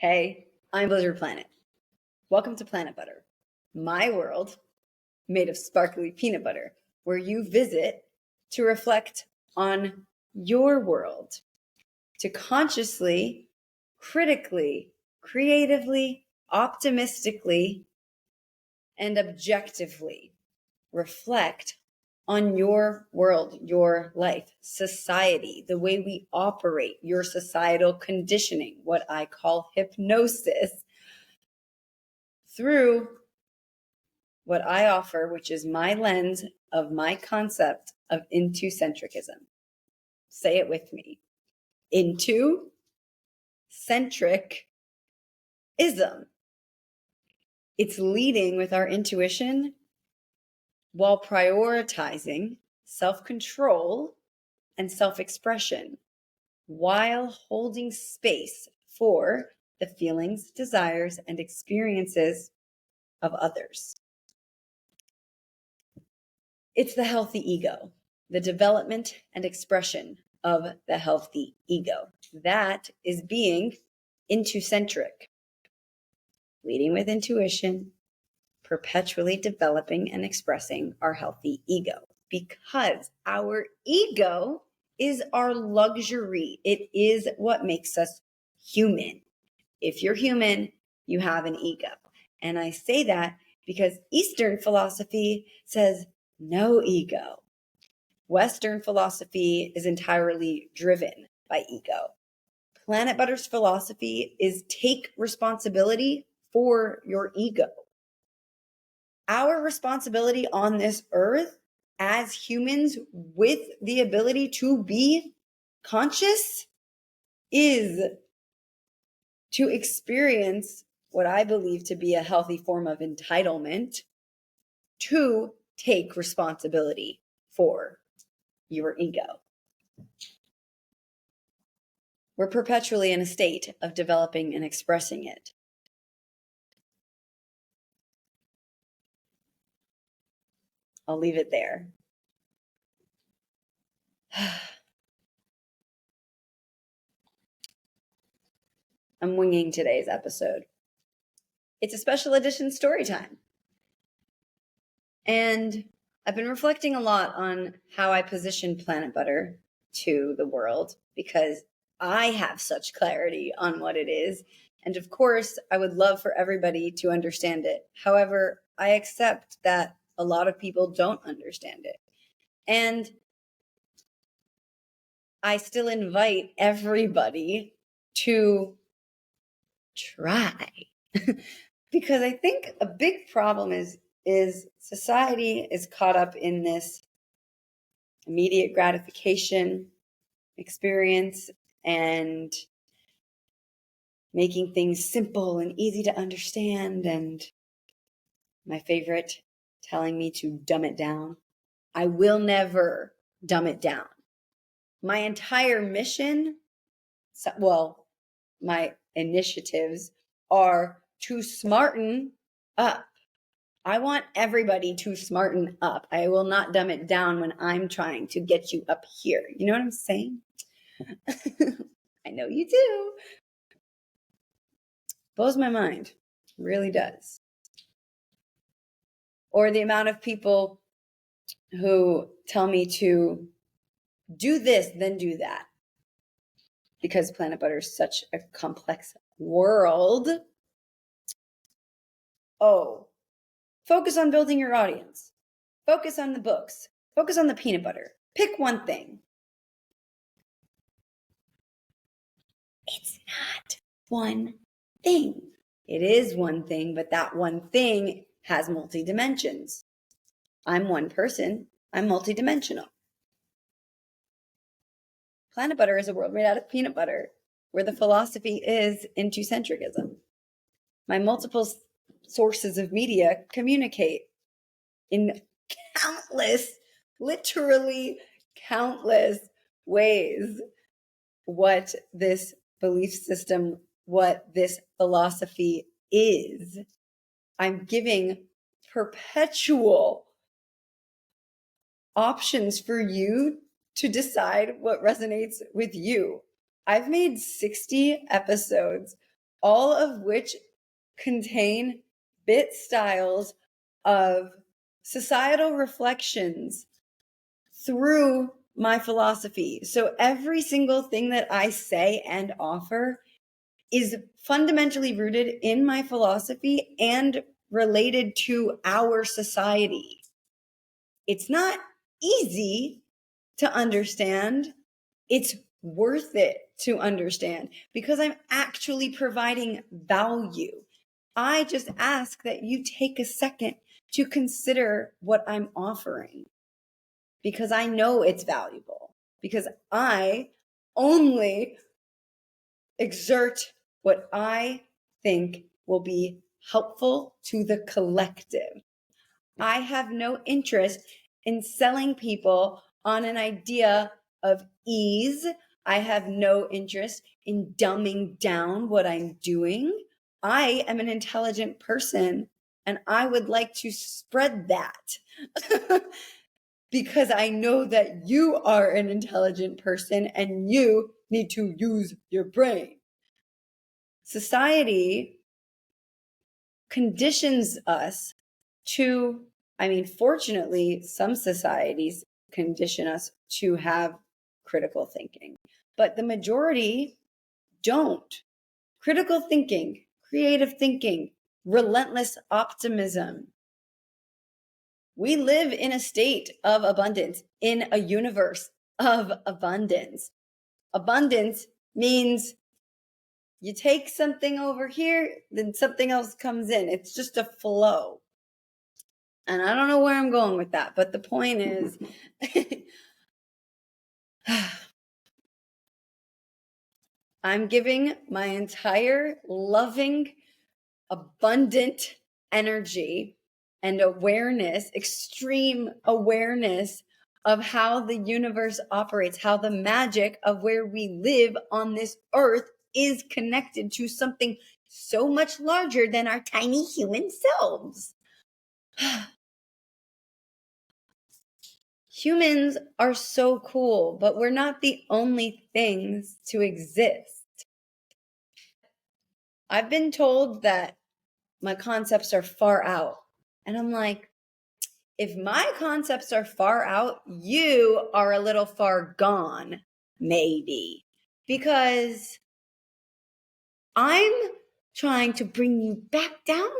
Hey, I'm Blizzard Planet. Welcome to Planit Butter, my world made of sparkly peanut butter, where you visit to reflect on your world, to consciously, critically, creatively, optimistically, and objectively reflect on your world, your life, society, the way we operate, your societal conditioning, what I call hypnosis, through what I offer, which is my lens of my concept of Intu-centric-ism. Say it with me. Intu-centric-ism. It's leading with our intuition while prioritizing self-control and self-expression, while holding space for the feelings, desires, and experiences of others. It's the healthy ego, the development and expression of the healthy ego. That is being Intucentric, leading with intuition, perpetually developing and expressing our healthy ego, because our ego is our luxury. It is what makes us human. If you're human, you have an ego. And I say that because Eastern philosophy says no ego. Western philosophy is entirely driven by ego. Planit Butter's philosophy is take responsibility for your ego. Our responsibility on this earth as humans with the ability to be conscious is to experience what I believe to be a healthy form of entitlement, to take responsibility for your ego. We're perpetually in a state of developing and expressing it. I'll leave it there. I'm winging today's episode. It's a special edition story time. And I've been reflecting a lot on how I position Planit Butter to the world, because I have such clarity on what it is. And of course, I would love for everybody to understand it. However, I accept that a lot of people don't understand it. And I still invite everybody to try. Because I think a big problem is society is caught up in this immediate gratification experience and making things simple and easy to understand. And my favorite, telling me to dumb it down. I will never dumb it down. My entire mission, my initiatives are to smarten up. I want everybody to smarten up. I will not dumb it down when I'm trying to get you up here. You know what I'm saying? I know you do. Blows my mind. Really does. Or the amount of people who tell me to do this, then do that. Because Planit Butter is such a complex world. Oh, focus on building your audience. Focus on the books. Focus on the peanut butter. Pick one thing. It's not one thing. It is one thing, but that one thing has multi-dimensions. I'm one person. I'm multi-dimensional. Planit Butter is a world made out of peanut butter, where the philosophy is Intu-centric-ism. My multiple sources of media communicate in countless, literally countless ways what this belief system, what this philosophy is. I'm giving perpetual options for you to decide what resonates with you. I've made 60 episodes all of which contain bit styles of societal reflections through my philosophy. So every single thing that I say and offer is fundamentally rooted in my philosophy and related to our society. It's not easy to understand. It's worth it to understand because I'm actually providing value. I just ask that you take a second to consider what I'm offering because I know it's valuable, because I only exert what I think will be helpful to the collective. I have no interest in selling people on an idea of ease. I have no interest in dumbing down what I'm doing. I am an intelligent person and I would like to spread that because I know that you are an intelligent person and you need to use your brain. Society conditions us to, fortunately, some societies condition us to have critical thinking, but the majority don't. Critical thinking, creative thinking, relentless optimism. We live in a state of abundance, in a universe of abundance. Abundance means you take something over here, then something else comes in. It's just a flow. And I don't know where I'm going with that, but the point is, I'm giving my entire loving, abundant energy and awareness, extreme awareness of how the universe operates, how the magic of where we live on this earth is connected to something so much larger than our tiny human selves. Humans are so cool, but we're not the only things to exist. I've been told that my concepts are far out. And I'm like, if my concepts are far out, you are a little far gone, maybe. Because I'm trying to bring you back down,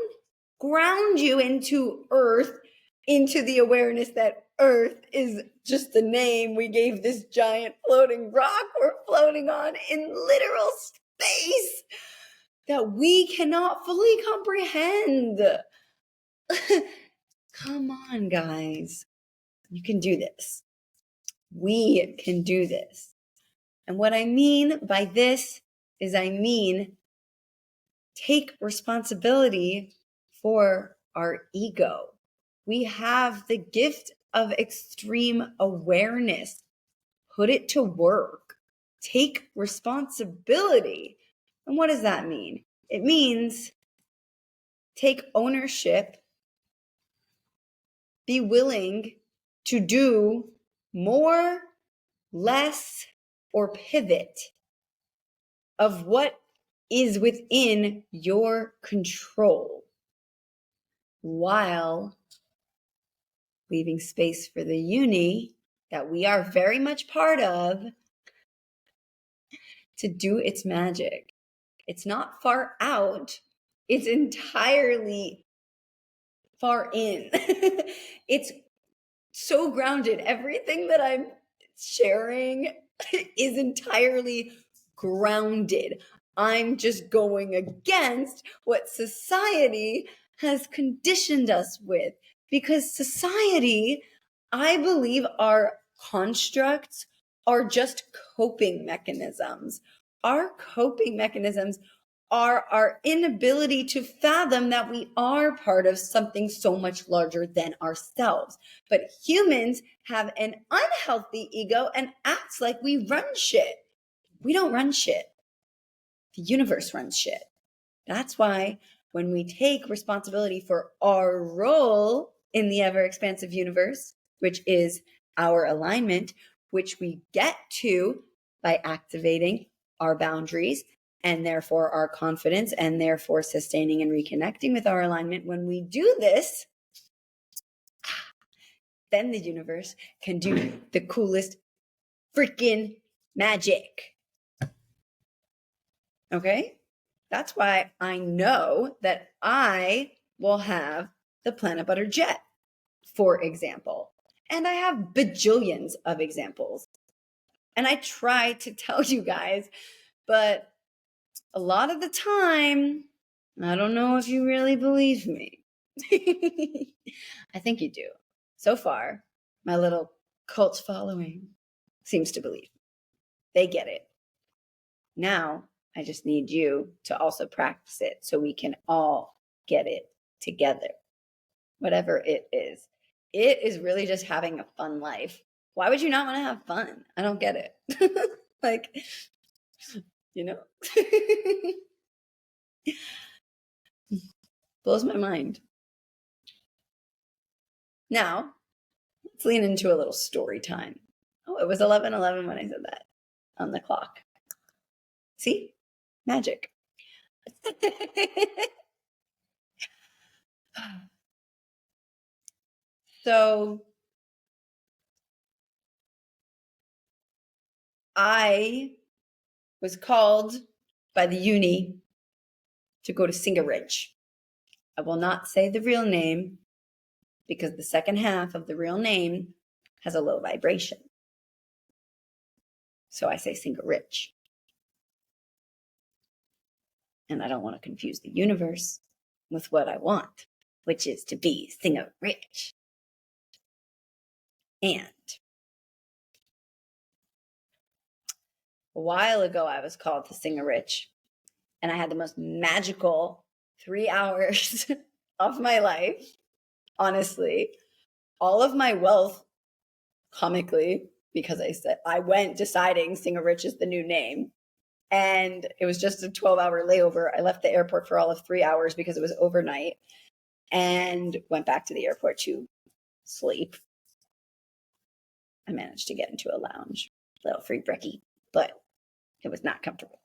ground you into earth, into the awareness that earth is just the name we gave this giant floating rock we're floating on in literal space that we cannot fully comprehend. Come on, guys. You can do this. We can do this. And what I mean by this is take responsibility for our ego. We have the gift of extreme awareness. Put it to work. Take responsibility. And what does that mean? It means take ownership. Be willing to do more, less, or pivot of what is within your control while leaving space for the uni that we are very much part of to do its magic. It's not far out. It's entirely far in. It's so grounded. Everything that I'm sharing is entirely grounded. I'm just going against what society has conditioned us with, because society, I believe, our constructs are just coping mechanisms. Our coping mechanisms are our inability to fathom that we are part of something so much larger than ourselves. But humans have an unhealthy ego and acts like we run shit. We don't run shit. The universe runs shit. That's why when we take responsibility for our role in the ever-expansive universe, which is our alignment, which we get to by activating our boundaries, and therefore our confidence, and therefore sustaining and reconnecting with our alignment. When we do this, then the universe can do the coolest freaking magic. Okay? That's why I know that I will have the Planit Butter jet, for example. And I have bajillions of examples. And I try to tell you guys, but a lot of the time, I don't know if you really believe me. I think you do. So far, my little cult following seems to believe. They get it. Now, I just need you to also practice it so we can all get it together. Whatever it is. It is really just having a fun life. Why would you not want to have fun? I don't get it. Like, you know? Blows my mind. Now, let's lean into a little story time. Oh, it was 11:11 when I said that on the clock. See? Magic. So I was called by the uni to go to Singarich. I will not say the real name because the second half of the real name has a low vibration. So I say Singarich. And I don't want to confuse the universe with what I want, which is to be Singarich. And a while ago, I was called to Singarich, and I had the most magical 3 hours of my life. Honestly, all of my wealth, comically, because I went deciding Singarich is the new name. And it was just a 12-hour layover. I left the airport for all of 3 hours because it was overnight and went back to the airport to sleep. I managed to get into a lounge, little free brekkie, but it was not comfortable.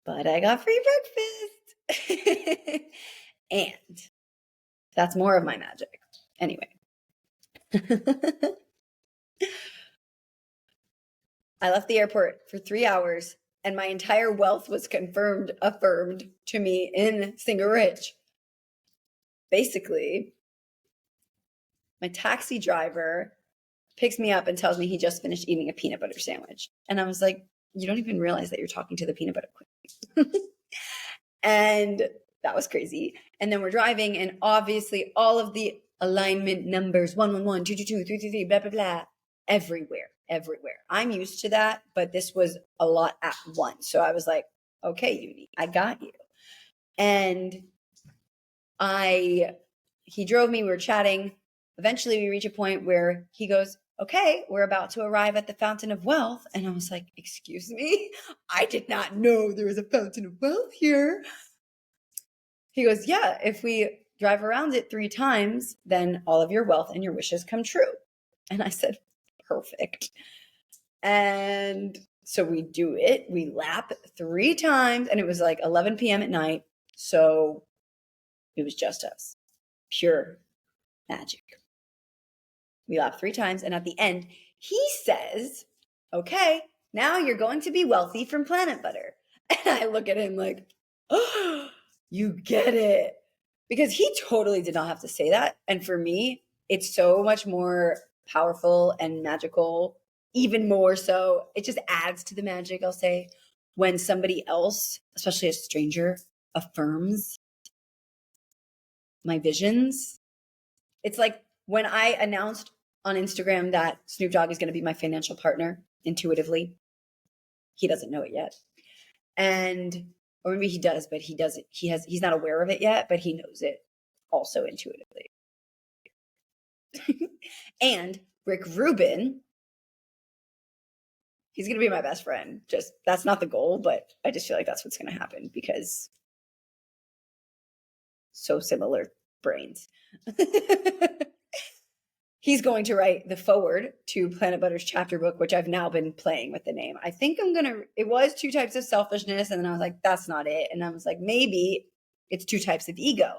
But I got free breakfast. And that's more of my magic. Anyway. I left the airport for 3 hours and my entire wealth was affirmed to me in Singarich. Basically, my taxi driver picks me up and tells me he just finished eating a peanut butter sandwich. And I was like, you don't even realize that you're talking to the peanut butter queen. And that was crazy. And then we're driving, and obviously all of the alignment numbers, 111, 222, 333, blah, blah, blah, everywhere. I'm used to that, but this was a lot at once. So I was like, okay, Uni, I got you. And he drove me, we were chatting. Eventually we reach a point where he goes, okay, we're about to arrive at the Fountain of Wealth. And I was like, excuse me? I did not know there was a Fountain of Wealth here. He goes, yeah, if we drive around it 3 times, then all of your wealth and your wishes come true. And I said, perfect. And so we do it. We lap 3 times, and it was like 11 p.m. at night. So it was just us. Pure magic. We lap 3 times, and at the end, he says, okay, now you're going to be wealthy from Planit Butter. And I look at him like, oh, you get it. Because he totally did not have to say that. And for me, it's so much more powerful and magical, even more so. It just adds to the magic, I'll say, when somebody else, especially a stranger, affirms my visions. It's like when I announced on Instagram that Snoop Dogg is going to be my financial partner intuitively. He doesn't know it yet. Or maybe he does, but he's not aware of it yet, but he knows it also intuitively. And Rick Rubin, he's going to be my best friend. Just, that's not the goal, but I just feel like that's what's going to happen because so similar brains. he's going to write the foreword to Planit Butter's chapter book, which I've now been playing with the name. I think it was 2 types of selfishness. And then I was like, that's not it. And I was like, maybe it's 2 types of ego.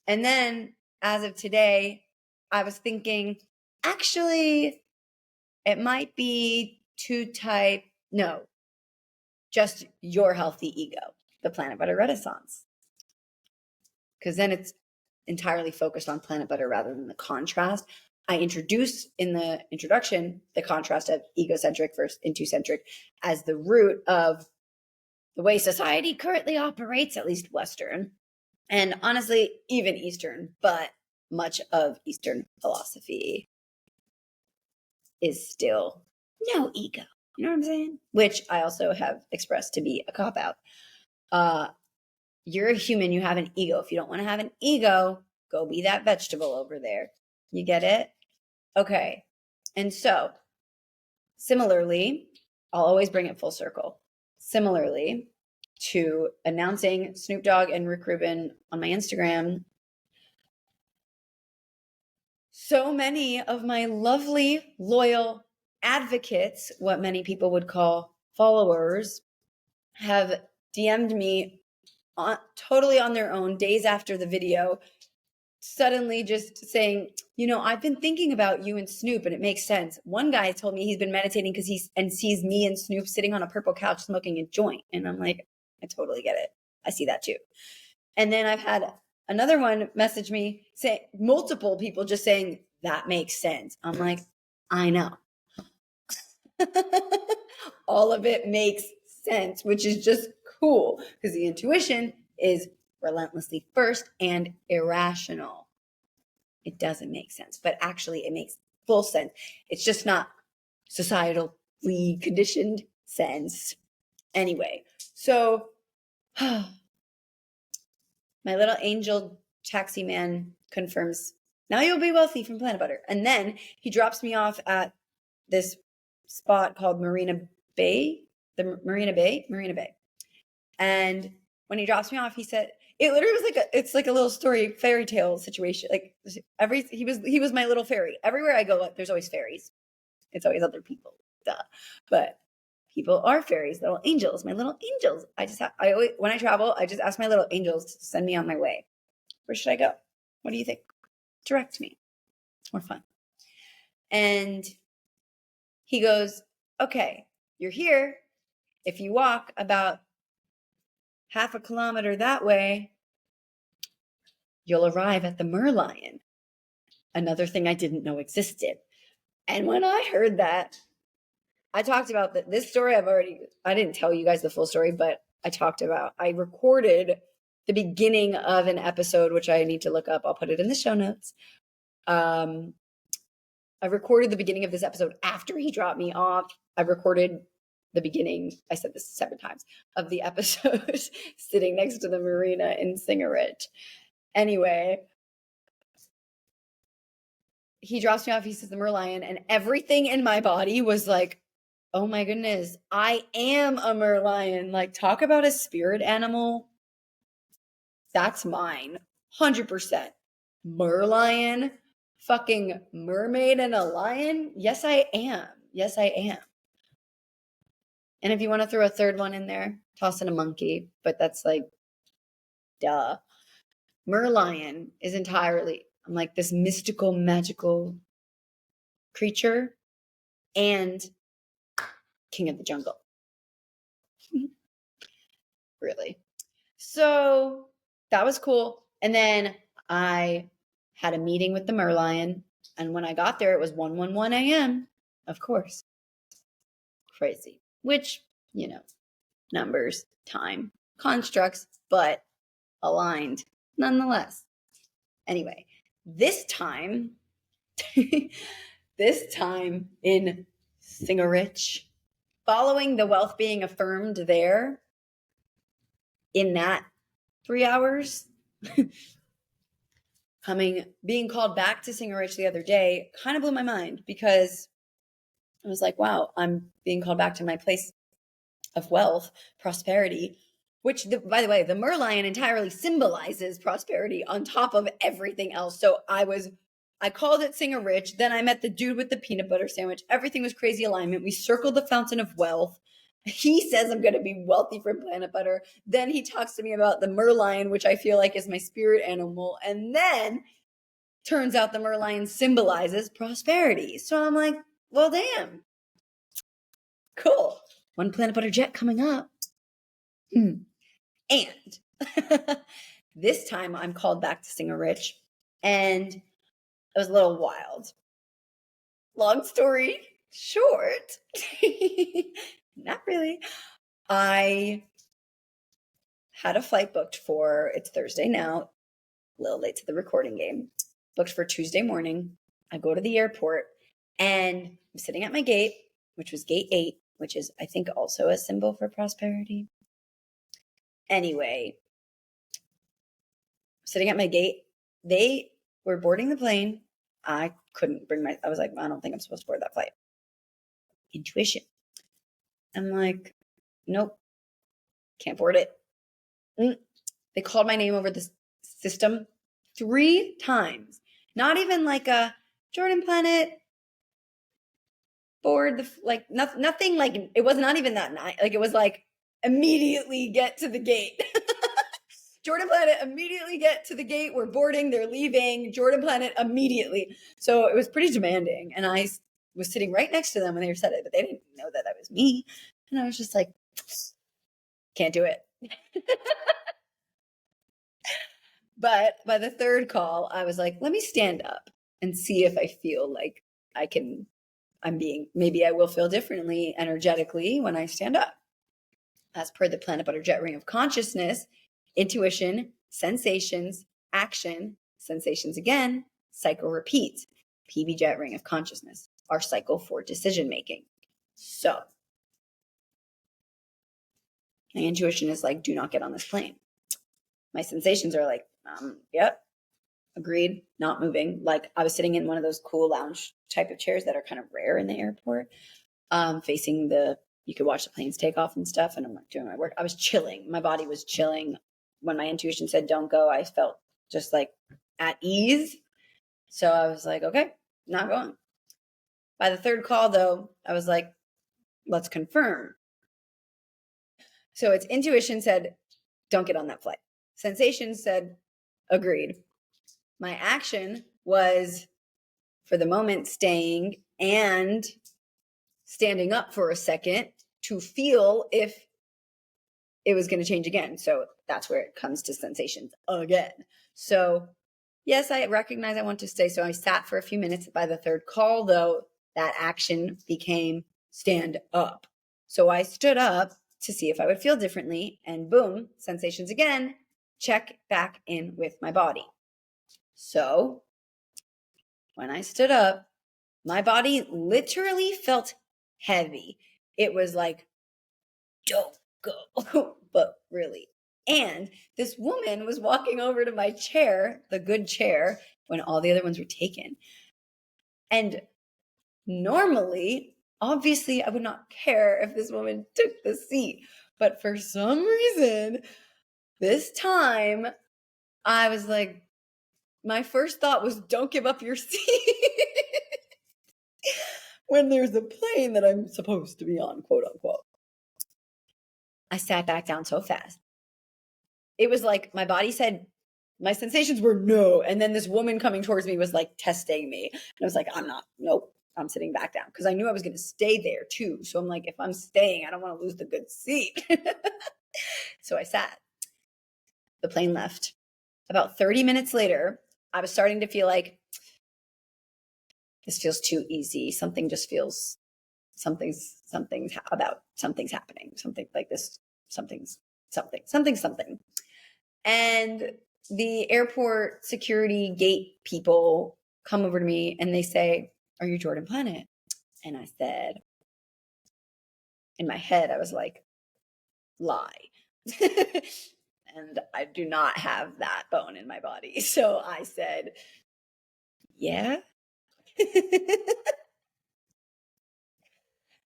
And then as of today, I was thinking, actually, it might be just your healthy ego, the Planit Butter Renaissance. Because then it's entirely focused on Planit Butter rather than the contrast. I introduce in the introduction the contrast of egocentric versus Intucentric as the root of the way society currently operates, at least Western, and honestly, even Eastern, but much of Eastern philosophy is still no ego. You know what I'm saying? Which I also have expressed to be a cop-out. You're a human, you have an ego. If you don't want to have an ego, go be that vegetable over there. You get it? Okay. And so, similarly, I'll always bring it full circle. Similarly to announcing Snoop Dogg and Rick Rubin on my Instagram, so many of my lovely, loyal advocates, what many people would call followers, have DM'd me totally on their own days after the video, suddenly just saying, I've been thinking about you and Snoop and it makes sense. One guy told me he's been meditating because sees me and Snoop sitting on a purple couch smoking a joint. And I'm like, I totally get it. I see that too. And then I've had another one message me, say multiple people just saying that makes sense. I'm like, I know. All of it makes sense, which is just cool because the intuition is relentlessly first and irrational. It doesn't make sense, but actually it makes full sense. It's just not societally conditioned sense. Anyway, so my little angel taxi man confirms, now you'll be wealthy from Planit Butter. And then he drops me off at this spot called Marina Bay. And when he drops me off, he said, it literally was it's like a little story, fairy tale situation. Like he was my little fairy. Everywhere I go, there's always fairies. It's always other people. Duh. But people are fairies, little angels, my little angels. When I travel, I just ask my little angels to send me on my way. Where should I go? What do you think? Direct me. It's more fun. And he goes, okay, you're here. If you walk about half a kilometer that way, you'll arrive at the Merlion. Another thing I didn't know existed. And when I heard that, I talked about this story. I didn't tell you guys the full story, but I recorded the beginning of an episode, which I need to look up. I'll put it in the show notes. I recorded the beginning of this episode after he dropped me off. I recorded the beginning, I said this 7 times, of the episode sitting next to the marina in Singerit. Anyway, he drops me off, he says the Merlion, and everything in my body was like, oh my goodness, I am a Merlion. Like, talk about a spirit animal. That's mine. 100%. Merlion, fucking mermaid and a lion. Yes, I am. Yes, I am. And if you want to throw a third one in there, toss in a monkey, but that's like, duh. Merlion is entirely, I'm like this mystical, magical creature and king of the jungle. Really. So that was cool. And then I had a meeting with the Merlion. And when I got there, it was 1:11 a.m. Of course. Crazy. Which, numbers, time, constructs, but aligned nonetheless. Anyway, this time in Singerit, following the wealth being affirmed there in that 3 hours, being called back to Singerit the other day kind of blew my mind because I was like, wow, I'm being called back to my place of wealth, prosperity, which, by the way, the Merlion entirely symbolizes prosperity on top of everything else. So I was I called it Singer Rich. Then I met the dude with the peanut butter sandwich. Everything was crazy alignment. We circled the fountain of wealth. He says I'm going to be wealthy from Planit Butter. Then he talks to me about the merlion, which I feel like is my spirit animal. And then turns out the merlion symbolizes prosperity. So I'm like, well, damn. Cool. One Planit Butter jet coming up. And this time I'm called back to Singer Rich. And it was a little wild. Long story short, not really. I had a flight booked for, it's Thursday now, a little late to the recording game, booked for Tuesday morning. I go to the airport and I'm sitting at my gate, which was gate 8, which is, I think, also a symbol for prosperity. Anyway, sitting at my gate, they were boarding the plane. I couldn't bring I was like, I don't think I'm supposed to board that flight. Intuition. I'm like, nope, can't board it. They called my name over the system 3 times. Not even like a Jordan Planit board, like nothing like, it was not even that night. Like it was like, immediately get to the gate. Jordan Planit, immediately get to the gate. We're boarding, they're leaving. Jordan Planit, immediately. So it was pretty demanding. And I was sitting right next to them when they said it, but they didn't know that was me. And I was just like, can't do it. But by the 3rd call, I was like, let me stand up and see if I feel like maybe I will feel differently energetically when I stand up. As per the Planit Butter Jet Ring of Consciousness, intuition, sensations, action, sensations again, cycle repeat. PB Jet Ring of Consciousness, our cycle for decision making. So my intuition is like, do not get on this plane. My sensations are like, yep, agreed, not moving. Like I was sitting in one of those cool lounge type of chairs that are kind of rare in the airport, facing you could watch the planes take off and stuff. And I'm like doing my work. I was chilling. My body was chilling. When my intuition said, don't go, I felt just like at ease. So I was like, okay, not going. By the 3rd call though, I was like, let's confirm. So its intuition said, don't get on that flight. Sensation said, agreed. My action was, for the moment, staying and standing up for a second to feel if it was going to change again. So that's where it comes to sensations again. So yes, I recognize I want to stay. So I sat for a few minutes. By the 3rd call, though, that action became stand up. So I stood up to see if I would feel differently, and boom, sensations again, check back in with my body. So when I stood up, my body literally felt heavy. It was like, don't go, but really. And this woman was walking over to my chair, the good chair, when all the other ones were taken. And normally, obviously, I would not care if this woman took the seat. But for some reason, this time, I was like, my first thought was, don't give up your seat when there's a plane that I'm supposed to be on, quote unquote. I sat back down so fast. It was like my body said, my sensations were no. And then this woman coming towards me was like testing me. And I was like, nope, I'm sitting back down. Because I knew I was going to stay there too. So I'm like, if I'm staying, I don't want to lose the good seat. So I sat. The plane left. About 30 minutes later, I was starting to feel like, this feels too easy. Something just feels, something's happening. Something like this, something. And the airport security gate people come over to me and they say, are you Jordan Planit? And I said, in my head, I was like, lie. And I do not have that bone in my body. So I said, yeah.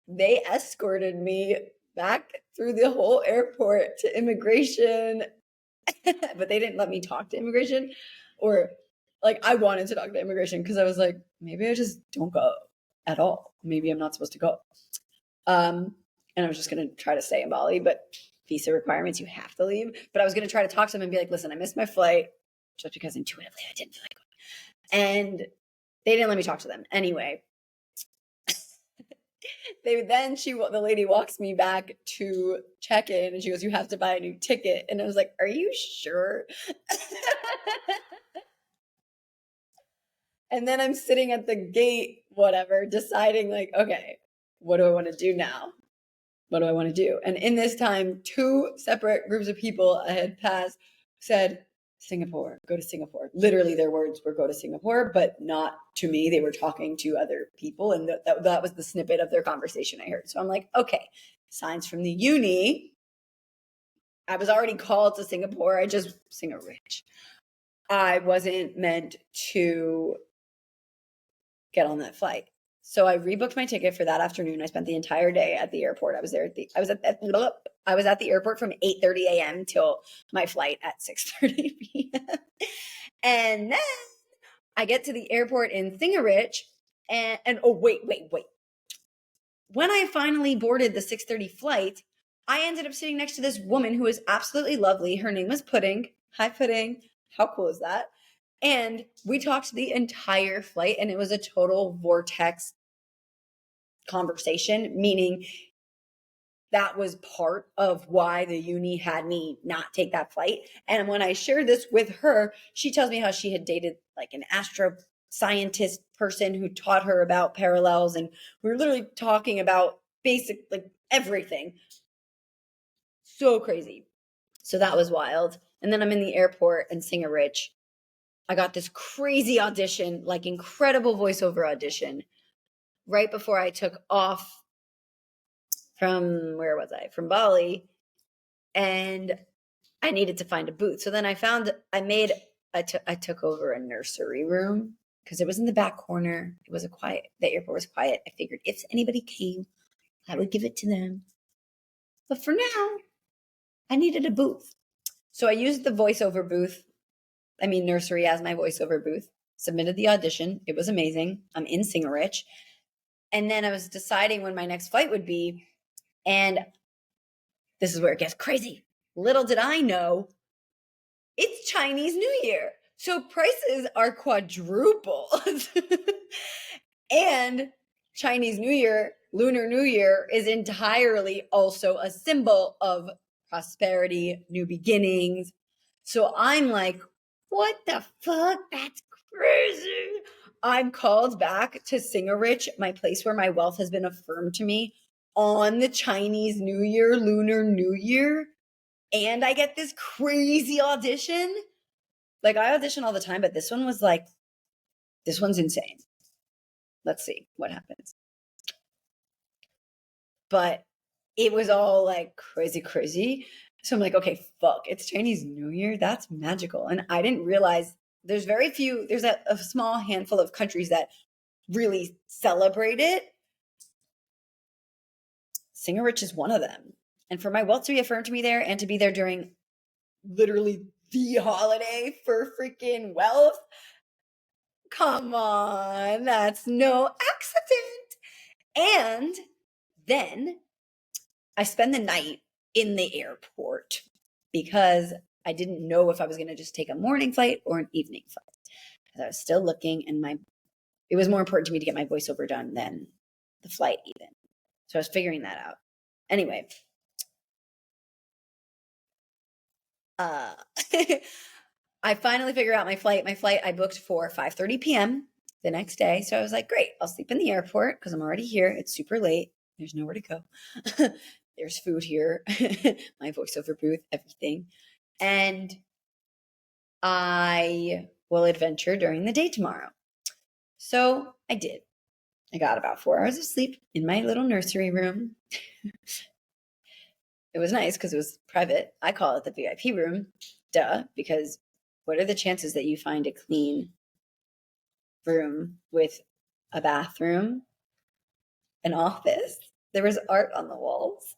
They escorted me back through the whole airport to immigration, but they didn't let me talk to immigration, or Like, I wanted to talk to immigration because I was like, maybe I just don't go at all. Maybe I'm not supposed to go. And I was just going to try to stay in Bali, but visa requirements, you have to leave. But I was going to try to talk to them and be like, listen, I missed my flight just because intuitively I didn't feel like going. And they didn't let me talk to them. Anyway, the lady walks me back to check in and she goes, you have to buy a new ticket. And I was like, are you sure? And then I'm sitting at the gate, whatever, deciding like, okay, what do I want to do now? What do I want to do? And in this time, 2 separate groups of people I had passed said, Singapore, go to Singapore. Literally their words were go to Singapore, but not to me. They were talking to other people. And that was the snippet of their conversation I heard. So I'm like, okay, signs from the uni. I was already called to Singapore. I just sing a rich. I wasn't meant to get on that flight. So I rebooked my ticket for that afternoon. I spent the entire day at the airport. I was at the airport from 8:30 a.m. till my flight at 6:30 p.m. And then I get to the airport in Singarich and oh, wait. When I finally boarded the 6:30 flight, I ended up sitting next to this woman who was absolutely lovely. Her name was Pudding. Hi, Pudding. How cool is that? And we talked the entire flight, and it was a total vortex conversation, meaning that was part of why the uni had me not take that flight. And when I shared this with her, she tells me how she had dated like an astro scientist person who taught her about parallels. And we were literally talking about basic, like everything. So crazy. So that was wild. And then I'm in the airport in Singarich. I got this crazy audition, like incredible voiceover audition right before I took off from, where was I? From Bali. And I needed to find a booth. So then I took over a nursery room because it was in the back corner. It was the airport was quiet. I figured if anybody came, I would give it to them. But for now, I needed a booth. So I used the voiceover booth, nursery as my voiceover booth, submitted the audition. It was amazing. I'm in Singarich. And then I was deciding when my next flight would be. And this is where it gets crazy. Little did I know, it's Chinese New Year. So prices are quadruple. And Chinese New Year, Lunar New Year, is entirely also a symbol of prosperity, new beginnings. So I'm like, what the fuck? That's crazy. I'm called back to Singarich, my place where my wealth has been affirmed to me, on the Chinese New Year, Lunar New Year. And I get this crazy audition. Like, I audition all the time, but this one was like, this one's insane. Let's see what happens. But it was all like crazy. So I'm like, okay, fuck, it's Chinese New Year. That's magical. And I didn't realize there's a small handful of countries that really celebrate it. Singarich is one of them. And for my wealth to be affirmed to me there and to be there during literally the holiday for freaking wealth, come on, that's no accident. And then I spend the night in the airport because I didn't know if I was going to just take a morning flight or an evening flight. Because I was still looking, and it was more important to me to get my voiceover done than the flight even. So I was figuring that out. Anyway, I finally figured out my flight. My flight I booked for 5:30 p.m. the next day. So I was like, great, I'll sleep in the airport because I'm already here. It's super late. There's nowhere to go. There's food here, my voiceover booth, everything. And I will adventure during the day tomorrow. So I did. I got about 4 hours of sleep in my little nursery room. It was nice because it was private. I call it the VIP room, because what are the chances that you find a clean room with a bathroom, an office? There was art on the walls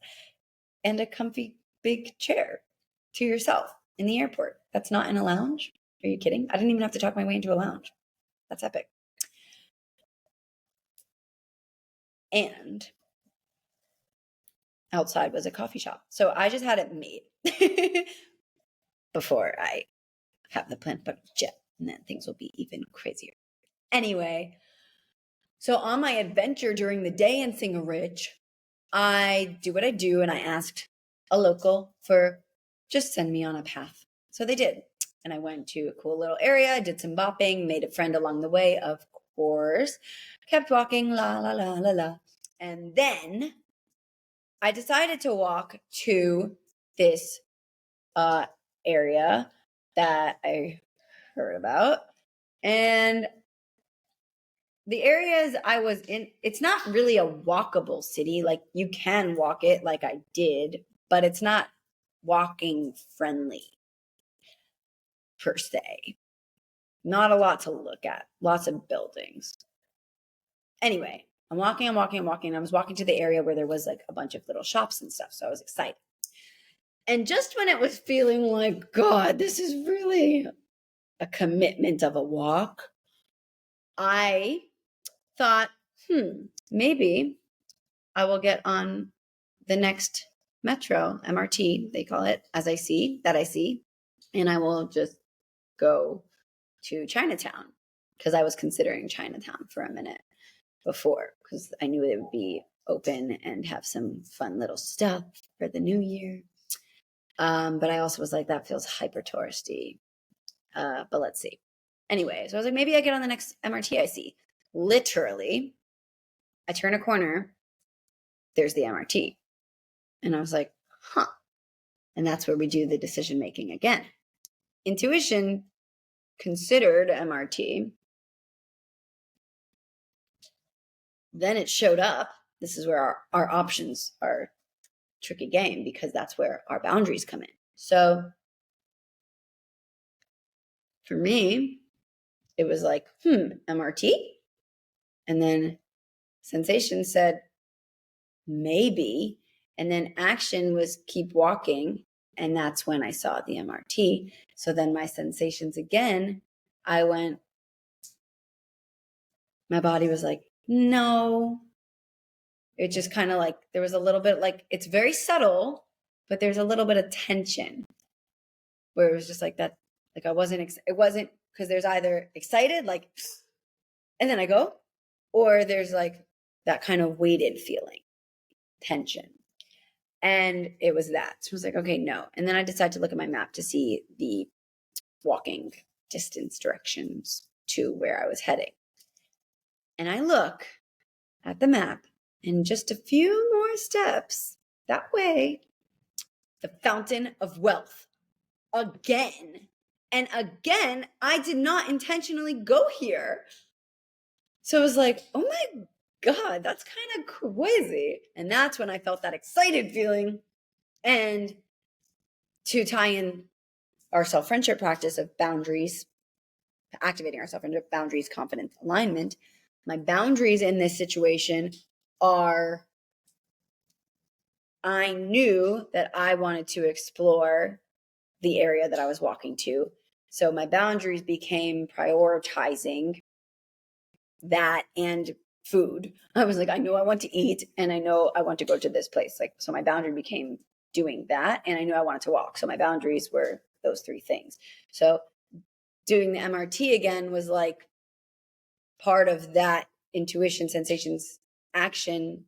and a comfy big chair to yourself in the airport. That's not in a lounge. Are you kidding? I didn't even have to talk my way into a lounge. That's epic. And outside was a coffee shop. So I just had it made before I have the Planit Butter jet, and then things will be even crazier. Anyway, so on my adventure during the day in Singaridge, I do what I do, and I asked a local for just send me on a path. So they did. And I went to a cool little area, did some bopping, made a friend along the way, of course, kept walking, la, la, la, la, la. And then I decided to walk to this area that I heard about. And the areas I was in, it's not really a walkable city. Like, you can walk it like I did, but it's not walking friendly per se. Not a lot to look at. Lots of buildings. Anyway, I'm walking. I was walking to the area where there was like a bunch of little shops and stuff. So I was excited. And just when it was feeling like, God, this is really a commitment of a walk, I thought, maybe I will get on the next metro, MRT, they call it, that I see, and I will just go to Chinatown, because I was considering Chinatown for a minute before, because I knew it would be open and have some fun little stuff for the new year. But I also was like, that feels hyper touristy. But let's see. Anyway, so I was like, maybe I get on the next MRT I see. Literally, I turn a corner, there's the MRT. And I was like, And that's where we do the decision making again. Intuition considered MRT. Then it showed up. This is where our options are tricky game, because that's where our boundaries come in. So for me, it was like, MRT. And then sensation said, maybe. And then action was keep walking. And that's when I saw the MRT. So then my sensations again, my body was like, no. It just kind of like, there was a little bit like, it's very subtle, but there's a little bit of tension where it was just like that. Like it wasn't because there's either excited, like, and then I go, or there's like that kind of weighted feeling, tension. And it was that. So I was like, okay, no. And then I decided to look at my map to see the walking distance directions to where I was heading. And I look at the map, and just a few more steps that way, the Fountain of Wealth. Again. And again, I did not intentionally go here. So I was like, oh my God, that's kind of crazy. And that's when I felt that excited feeling. And to tie in our self-friendship practice of boundaries, activating our self-friendship boundaries, confidence, alignment, my boundaries in this situation are, I knew that I wanted to explore the area that I was walking to. So my boundaries became prioritizing that and food. I was like, I know I want to eat, and I know I want to go to this place. Like, so my boundary became doing that, and I knew I wanted to walk. So my boundaries were those three things. So doing the MRT again was like part of that intuition, sensations, action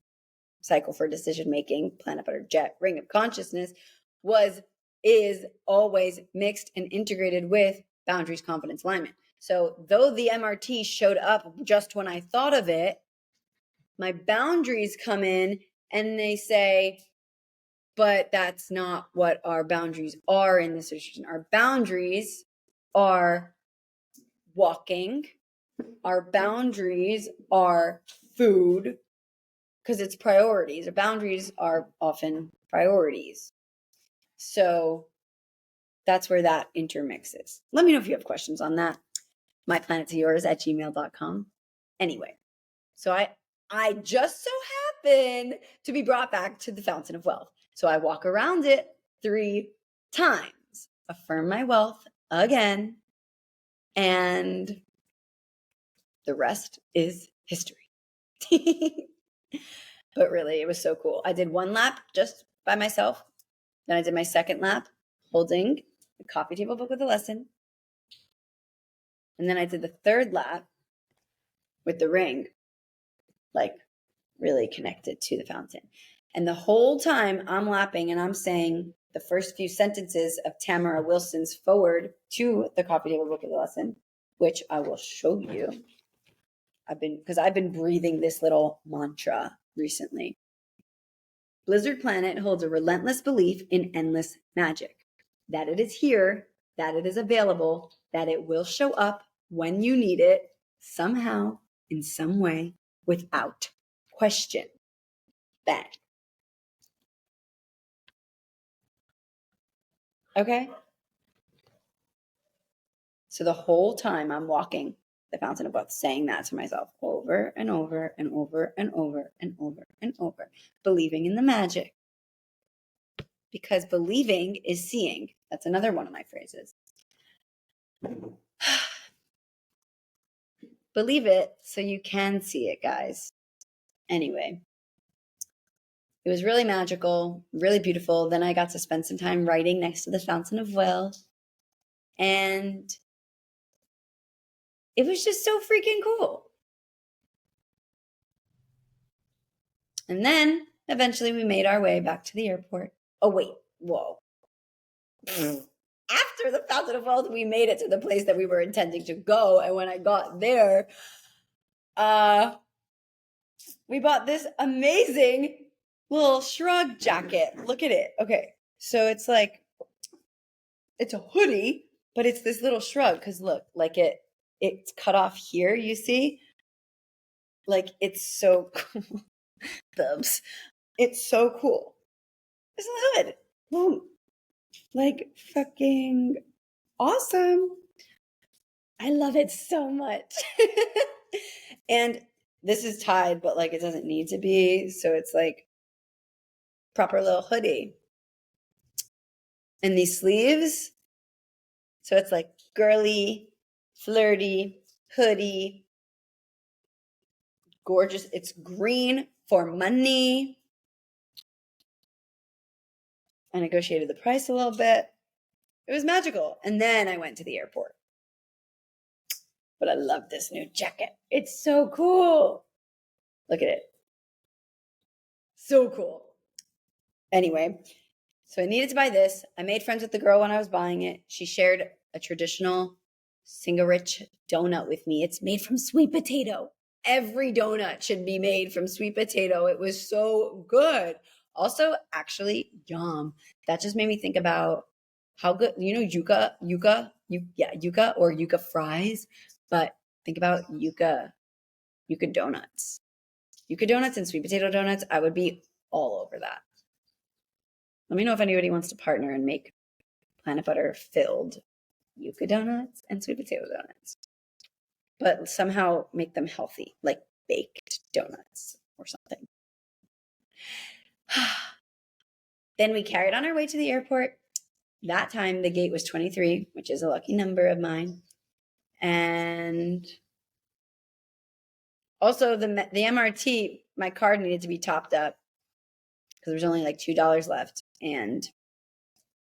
cycle for decision making, Planit Butter jet, ring of consciousness is always mixed and integrated with boundaries, confidence, alignment. So though the MRT showed up just when I thought of it, my boundaries come in and they say, but that's not what our boundaries are in this situation. Our boundaries are walking. Our boundaries are food, because it's priorities. Our boundaries are often priorities. So that's where that intermixes. Let me know if you have questions on that. myplanettoyours@gmail.com. Anyway, so I just so happen to be brought back to the Fountain of Wealth. So I walk around it 3 times. Affirm my wealth again. And the rest is history. But really, it was so cool. I did one lap just by myself. Then I did my second lap holding the coffee table book with the lesson. And then I did the third lap with the ring, like really connected to the fountain. And the whole time I'm lapping and I'm saying the first few sentences of Tamara Wilson's foreword to the coffee table book of the lesson, which I will show you. I've been breathing this little mantra recently. Blizzard Planet holds a relentless belief in endless magic, that it is here, that it is available, that it will show up when you need it, somehow, in some way, without question. Bang. Okay? So the whole time I'm walking the fountain of wealth, saying that to myself over and over and over and over and over and over, believing in the magic. Because believing is seeing. That's another one of my phrases. Believe it so you can see it, guys. Anyway, it was really magical, really beautiful. Then I got to spend some time writing next to the fountain of wealth. And it was just so freaking cool. And then eventually we made our way back to the airport. Oh, wait. Whoa. After the fountain of wealth, we made it to the place that we were intending to go. And when I got there, we bought this amazing little shrug jacket. Look at it. Okay. So it's like, it's a hoodie, but it's this little shrug. Because look, like it's cut off here, you see? Like, it's so cool. Bubs. It's so cool. It's a hood. Boom. Like, fucking awesome. I love it so much. And this is tied, but like it doesn't need to be. So it's like proper little hoodie. And these sleeves. So it's like girly, flirty, hoodie. Gorgeous. It's green for money. I negotiated the price a little bit. It was magical. And then I went to the airport. But I love this new jacket. It's so cool. Look at it. So cool. Anyway, so I needed to buy this. I made friends with the girl when I was buying it. She shared a traditional Singerich donut with me. It's made from sweet potato. Every donut should be made from sweet potato. It was so good. Also, actually, yum. That just made me think about how good, yuca or yuca fries. But think about yuca donuts. Yuca donuts and sweet potato donuts, I would be all over that. Let me know if anybody wants to partner and make Planit Butter filled yuca donuts and sweet potato donuts. But somehow make them healthy, like baked donuts or something. Then we carried on our way to the airport. That time the gate was 23, which is a lucky number of mine. And also the MRT, my card needed to be topped up because there was only like $2 left. And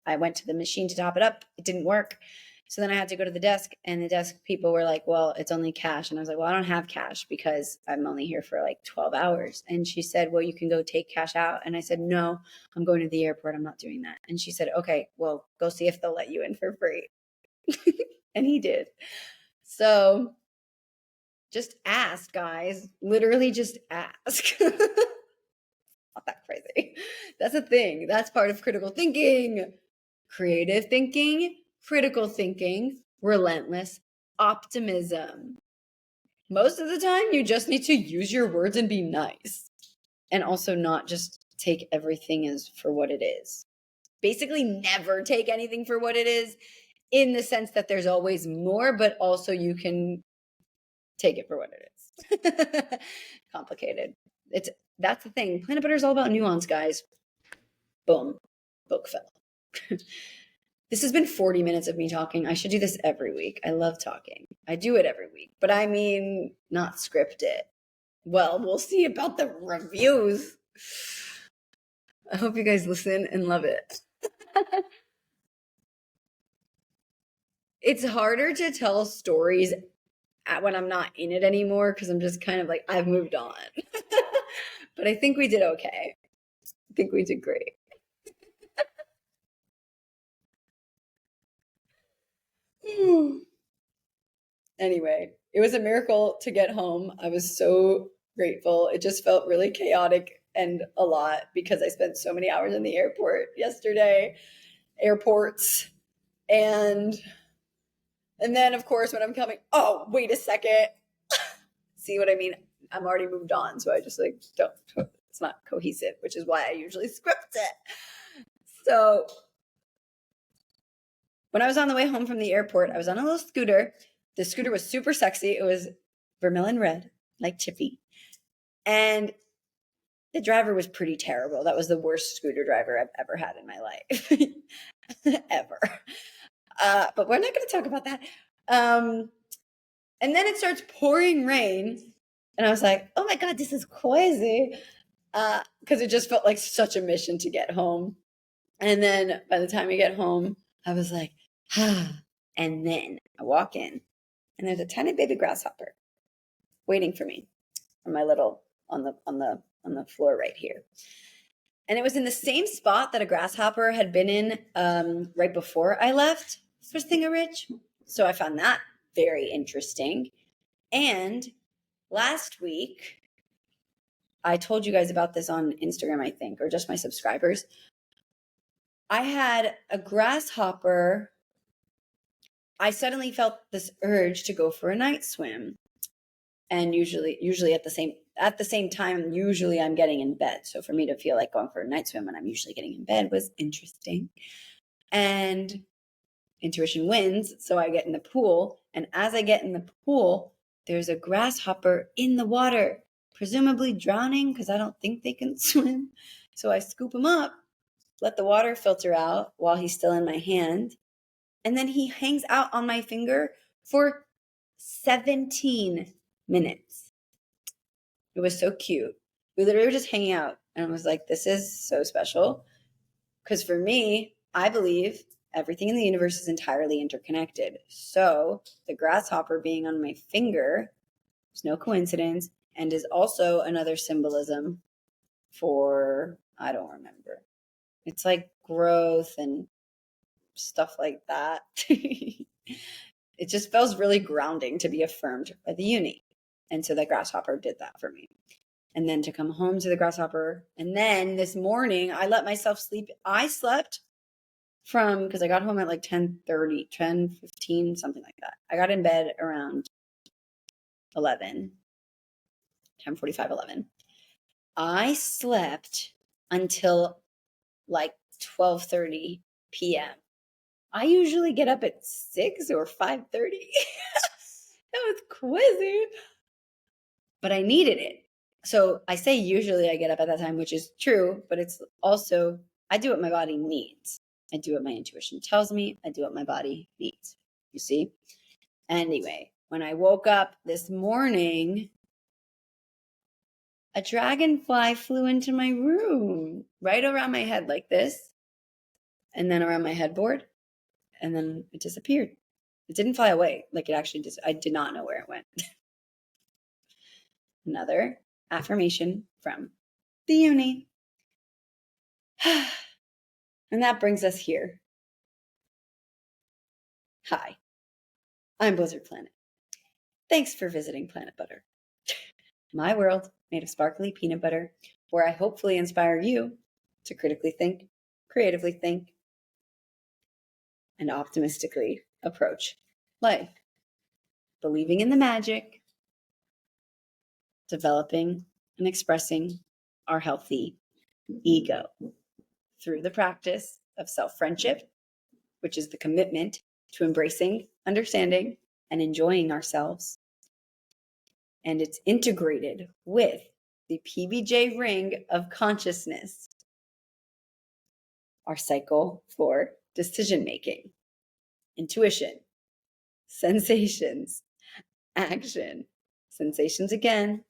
I went to the machine to top it up. It didn't work. So then I had to go to the desk, and the desk people were like, well, it's only cash. And I was like, well, I don't have cash because I'm only here for like 12 hours. And she said, well, you can go take cash out. And I said, no, I'm going to the airport. I'm not doing that. And she said, okay, well, go see if they'll let you in for free. And he did. So just ask, guys. Literally just ask. Not that crazy. That's a thing. That's part of critical thinking. Creative thinking, critical thinking, relentless optimism. Most of the time, you just need to use your words and be nice. And also not just take everything as for what it is. Basically, never take anything for what it is, in the sense that there's always more, but also you can take it for what it is. Complicated. That's the thing. Planit Butter is all about nuance, guys. Boom. Book fell. This has been 40 minutes of me talking. I should do this every week. I love talking. I do it every week, but I mean, not script it. Well, we'll see about the reviews. I hope you guys listen and love it. It's harder to tell stories when I'm not in it anymore because I'm just kind of like, I've moved on. But I think we did okay. I think we did great. Anyway, it was a miracle to get home. I was so grateful. It just felt really chaotic and a lot because I spent so many hours in the airport yesterday, airports. And then, of course, when I'm coming, oh, wait a second. See what I mean? I'm already moved on. So I just like, don't, it's not cohesive, which is why I usually script it. So when I was on the way home from the airport, I was on a little scooter. The scooter was super sexy. It was vermilion red, like Chippy. And the driver was pretty terrible. That was the worst scooter driver I've ever had in my life. Ever. But we're not going to talk about that. And then it starts pouring rain. And I was like, oh my God, this is crazy. Because it just felt like such a mission to get home. And then by the time we get home, I was like, and then I walk in. And there's a tiny baby grasshopper waiting for me on my little on the floor right here. And it was in the same spot that a grasshopper had been in right before I left for Thingaridge. So I found that very interesting. And last week, I told you guys about this on Instagram, I think, or just my subscribers. I had a grasshopper. I suddenly felt this urge to go for a night swim. And usually at the same time, usually I'm getting in bed. So for me to feel like going for a night swim when I'm usually getting in bed was interesting. And intuition wins. So I get in the pool. And as I get in the pool, there's a grasshopper in the water, presumably drowning because I don't think they can swim. So I scoop him up, let the water filter out while he's still in my hand. And then he hangs out on my finger for 17 minutes. It was so cute. We literally were just hanging out. And I was like, this is so special. Because for me, I believe everything in the universe is entirely interconnected. So the grasshopper being on my finger is no coincidence and is also another symbolism for, I don't remember. It's like growth and stuff like that. It just feels really grounding to be affirmed by the uni. And so the grasshopper did that for me. And then to come home to the grasshopper. And then this morning, I let myself sleep. I slept because I got home at like 10:30, 10:15, something like that. I got in bed around 11, 10:45, 11. I slept until like 12:30 p.m. I usually get up at 6 or 5:30. That was crazy. But I needed it. So I say usually I get up at that time, which is true, but it's also, I do what my body needs. I do what my intuition tells me. I do what my body needs. You see? Anyway, when I woke up this morning, a dragonfly flew into my room, right around my head like this, and then around my headboard, and then it disappeared. It didn't fly away. Like it actually I did not know where it went. Another affirmation from the uni. And that brings us here. Hi, I'm Blizzard Planet. Thanks for visiting Planit Butter, my world made of sparkly peanut butter, where I hopefully inspire you to critically think, creatively think, and optimistically approach life, believing in the magic, developing and expressing our healthy ego through the practice of self-friendship, which is the commitment to embracing, understanding, and enjoying ourselves. And it's integrated with the PBJ ring of consciousness, our cycle for decision-making, intuition, sensations, action, sensations again,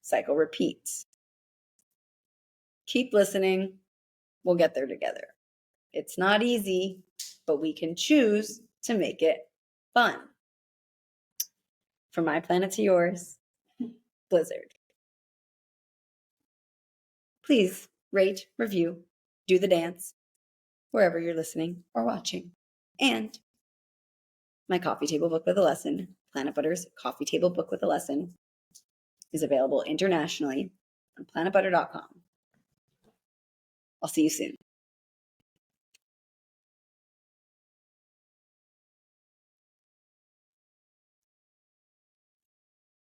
cycle repeats. Keep listening. We'll get there together. It's not easy, but we can choose to make it fun. From my planet to yours, Blizzard. Please rate, review, do the dance, wherever you're listening or watching. And my coffee table book with a lesson, Planit Butter's coffee table book with a lesson, is available internationally on planetbutter.com. I'll see you soon.